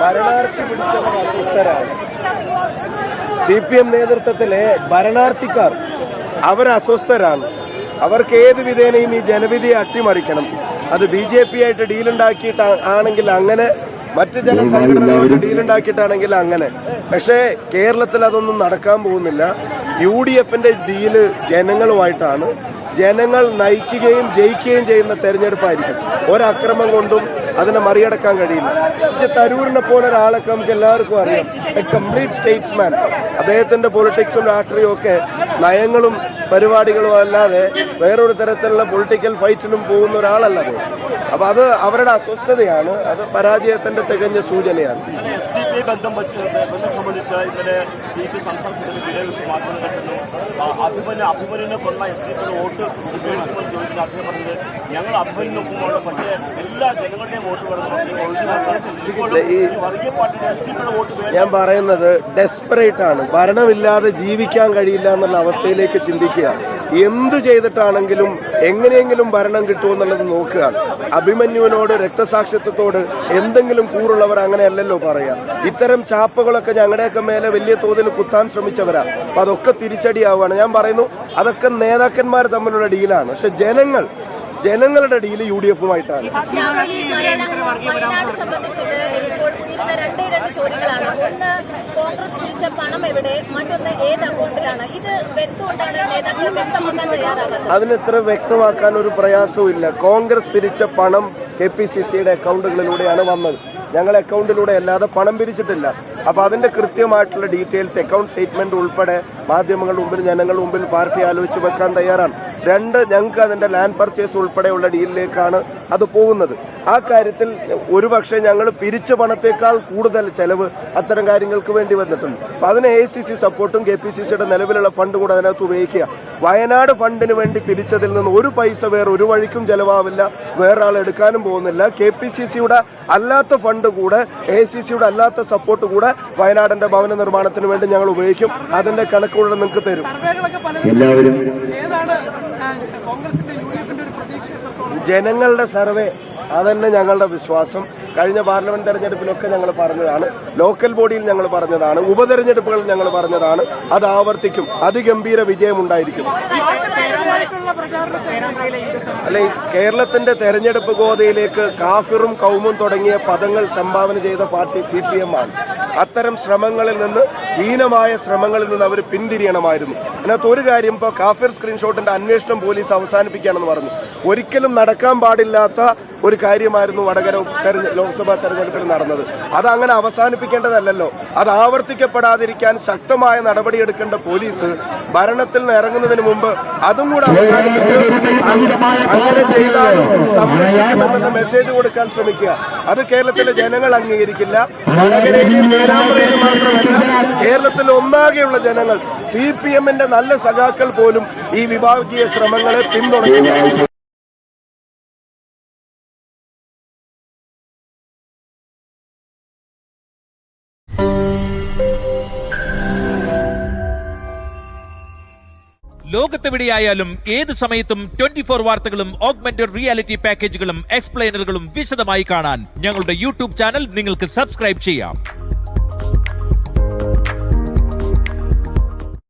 ഭരണാർത്ഥി പിടിച്ചവർ അസ്വസ്ഥരാണ്. CPM നേതൃത്വത്തിലെ ഭരണാർത്ഥിക്കാർ അവർ അസ്വസ്ഥരാണ്. അവർക്ക് ഏത് വിധേനയും ഈ ജനവിധിയെ അട്ടിമറിക്കണം. അത് BJP ആയിട്ട് ഡീലുണ്ടാക്കിയിട്ട് ആണെങ്കിൽ അങ്ങനെ, മറ്റ് ജനസംഘടനകളുടെ ഡീലുണ്ടാക്കിയിട്ടാണെങ്കിൽ അങ്ങനെ. പക്ഷേ കേരളത്തിൽ അതൊന്നും നടക്കാൻ പോകുന്നില്ല. UDFന്റെ ഡീല് ജനങ്ങളുമായിട്ടാണ്. ജനങ്ങൾ നയിക്കുകയും ജയിക്കുകയും ചെയ്യുന്ന തെരഞ്ഞെടുപ്പായിരിക്കും. ഒരക്രമം കൊണ്ടും അതിനെ മറികടക്കാൻ കഴിയില്ല. തരൂരിനെ പോലെ ഒരാളൊക്കെ നമുക്ക് എല്ലാവർക്കും അറിയാം. A complete statesman. അദ്ദേഹത്തിന്റെ പൊളിറ്റിക്സും രാഷ്ട്രീയവും ഒക്കെ നയങ്ങളും പരിപാടികളും അല്ലാതെ വേറൊരു തരത്തിലുള്ള പൊളിറ്റിക്കൽ ഫൈറ്റിനും പോകുന്ന ഒരാളല്ല അത്. അപ്പൊ അത് അവരുടെ അസ്വസ്ഥതയാണ്. അത് പരാജയത്തിന്റെ തികഞ്ഞ സൂചനയാണ്. ഞാൻ പറയുന്നത് ഡെസ്പറേറ്റ് ആണ്. ഭരണമില്ലാതെ ജീവിക്കാൻ കഴിയില്ല എന്നുള്ള അവസ്ഥയിലേക്ക് ചിന്തിക്കുക. എന്ത് ചെയ്തിട്ടാണെങ്കിലും എങ്ങനെയെങ്കിലും ഭരണം കിട്ടുമെന്നുള്ളത് നോക്കുക. അഭിമന്യുവിനോട്, രക്തസാക്ഷിത്വത്തോട് എന്തെങ്കിലും കൂറുള്ളവർ അങ്ങനെയല്ലല്ലോ പറയാ. ഇത്തരം ചാപ്പകളൊക്കെ ഞങ്ങളുടെയൊക്കെ മേലെ വലിയ തോതിൽ കുത്താൻ ശ്രമിച്ചവരാ. അപ്പൊ അതൊക്കെ തിരിച്ചടിയാവുകയാണ്. ഞാൻ പറയുന്നു, അതൊക്കെ നേതാക്കന്മാർ തമ്മിലുള്ള ഡീലാണ്. പക്ഷെ ജനങ്ങളുടെ ഡീല് UDFുമായിട്ടാണ്. വയനാട് സംബന്ധിച്ചിട്ട് ഇപ്പോൾ ഉയരുന്ന രണ്ട് ചോദ്യങ്ങളാണ്. ഒന്ന്, കോൺഗ്രസ് പിരിച്ച പണം എവിടെ? മറ്റൊന്ന്, ഏത് അക്കൗണ്ടിലാണ്? ഇത് എന്തുകൊണ്ടാണ് നേതാക്കൾ വ്യക്തമാക്കാൻ തയ്യാറാകുന്നത്? അതിന് ഇത്ര വ്യക്തമാക്കാൻ ഒരു പ്രയാസവും ഇല്ല. കോൺഗ്രസ് പിരിച്ച പണം KPCCയുടെ അക്കൗണ്ടുകളിലൂടെയാണ് വന്നത്. ഞങ്ങൾ അക്കൗണ്ടിലൂടെ അല്ലാതെ പണം പിരിച്ചിട്ടില്ല. അപ്പൊ അതിന്റെ കൃത്യമായിട്ടുള്ള ഡീറ്റെയിൽസ്, അക്കൗണ്ട് സ്റ്റേറ്റ്മെന്റ് ഉൾപ്പെടെ മാധ്യമങ്ങളുടെ മുമ്പിൽ, ജനങ്ങളുടെ മുമ്പിൽ പാർട്ടി ആലോചിച്ച് വെക്കാൻ തയ്യാറാണ്. രണ്ട്, ഞങ്ങൾക്ക് അതിന്റെ ലാൻഡ് പർച്ചേസ് ഉൾപ്പെടെയുള്ള ഡീലിലേക്കാണ് അത് പോകുന്നത്. ആ കാര്യത്തിൽ ഒരുപക്ഷെ ഞങ്ങൾ പിരിച്ച പണത്തേക്കാൾ കൂടുതൽ ചെലവ് അത്തരം കാര്യങ്ങൾക്ക് വേണ്ടി വന്നിട്ടുണ്ട്. അപ്പൊ അതിന് AICC സപ്പോർട്ടും KPCCയുടെ നിലവിലുള്ള ഫണ്ട് കൂടെ അതിനകത്ത് ഉപയോഗിക്കുക. വയനാട് ഫണ്ടിന് വേണ്ടി പിരിച്ചതിൽ നിന്ന് ഒരു പൈസ വേറെ ഒരു വഴിക്കും ചെലവാവില്ല, വേറൊരാൾ എടുക്കാനും പോകുന്നില്ല. KPCCയുടെ അല്ലാത്ത ഫണ്ട് കൂടെ, AICCയുടെ അല്ലാത്ത സപ്പോർട്ട് കൂടെ വയനാടിന്റെ ഭവന നിർമ്മാണത്തിന് വേണ്ടി ഞങ്ങൾ ഉപയോഗിക്കും. അതിന്റെ കണക്കുകൂടെ നിങ്ങൾക്ക് തരും. എല്ലാവരും ജനങ്ങളുടെ സർവേ അതന്നെ ഞങ്ങളുടെ വിശ്വാസം. കഴിഞ്ഞ പാർലമെന്റ് തെരഞ്ഞെടുപ്പിലൊക്കെ ഞങ്ങൾ പറഞ്ഞതാണ്, ലോക്കൽ ബോഡിയിൽ ഞങ്ങൾ പറഞ്ഞതാണ്, ഉപതെരഞ്ഞെടുപ്പുകളിൽ ഞങ്ങൾ പറഞ്ഞതാണ്. അത് ആവർത്തിക്കും. അതിഗംഭീര വിജയമുണ്ടായിരിക്കും. അല്ലെ, കേരളത്തിന്റെ തെരഞ്ഞെടുപ്പ് ഗോതയിലേക്ക് കാഫിറും കൗമും തുടങ്ങിയ പദങ്ങൾ സംഭാവന ചെയ്ത പാർട്ടി CPM ആണ്. അത്തരം ശ്രമങ്ങളിൽ നിന്ന്, ഹീനമായ ശ്രമങ്ങളിൽ നിന്ന് അവർ പിന്തിരിയണമായിരുന്നു. അതിനകത്ത് ഒരു കാര്യം, ഇപ്പോൾ കാഫിർ സ്ക്രീൻഷോട്ടിന്റെ അന്വേഷണം പോലീസ് അവസാനിപ്പിക്കുകയാണെന്ന് പറഞ്ഞു. ഒരിക്കലും നടക്കാൻ പാടില്ലാത്ത ഒരു കാര്യമായിരുന്നു വടകര ലോക്സഭാ തെരഞ്ഞെടുപ്പിൽ നടന്നത്. അതങ്ങനെ അവസാനിപ്പിക്കേണ്ടതല്ലോ. അത് ആവർത്തിക്കപ്പെടാതിരിക്കാൻ ശക്തമായ നടപടിയെടുക്കേണ്ട പോലീസ് ഭരണത്തിൽ നിന്ന് ഇറങ്ങുന്നതിന് മുമ്പ് അതും കൂടെ അങ്ങനെ ചെയ്താലും സംരക്ഷിക്കുമെന്ന മെസ്സേജ് കൊടുക്കാൻ ശ്രമിക്കുക. അത് കേരളത്തിലെ ജനങ്ങൾ അംഗീകരിക്കില്ല. വടകരയിലെയും പേരാമ്പ്രയിലും മാത്രമല്ല, കേരളത്തിൽ ഒന്നാകെയുള്ള ജനങ്ങൾ, CPMന്റെ നല്ല സഖാക്കൾ പോലും ഈ വിഭാഗീയ ശ്രമങ്ങളെ പിന്തുണയ്ക്കുന്നു. ലോകത്തെവിടെയായാലും ഏത് സമയത്തും 24 വാർത്തകളും ഓഗ്മെന്റഡ് റിയാലിറ്റി പാക്കേജുകളും എക്സ്പ്ലെയിനറുകളും വിശദമായി കാണാൻ ഞങ്ങളുടെ YouTube ചാനൽ നിങ്ങൾക്ക് സബ്സ്ക്രൈബ് ചെയ്യാം.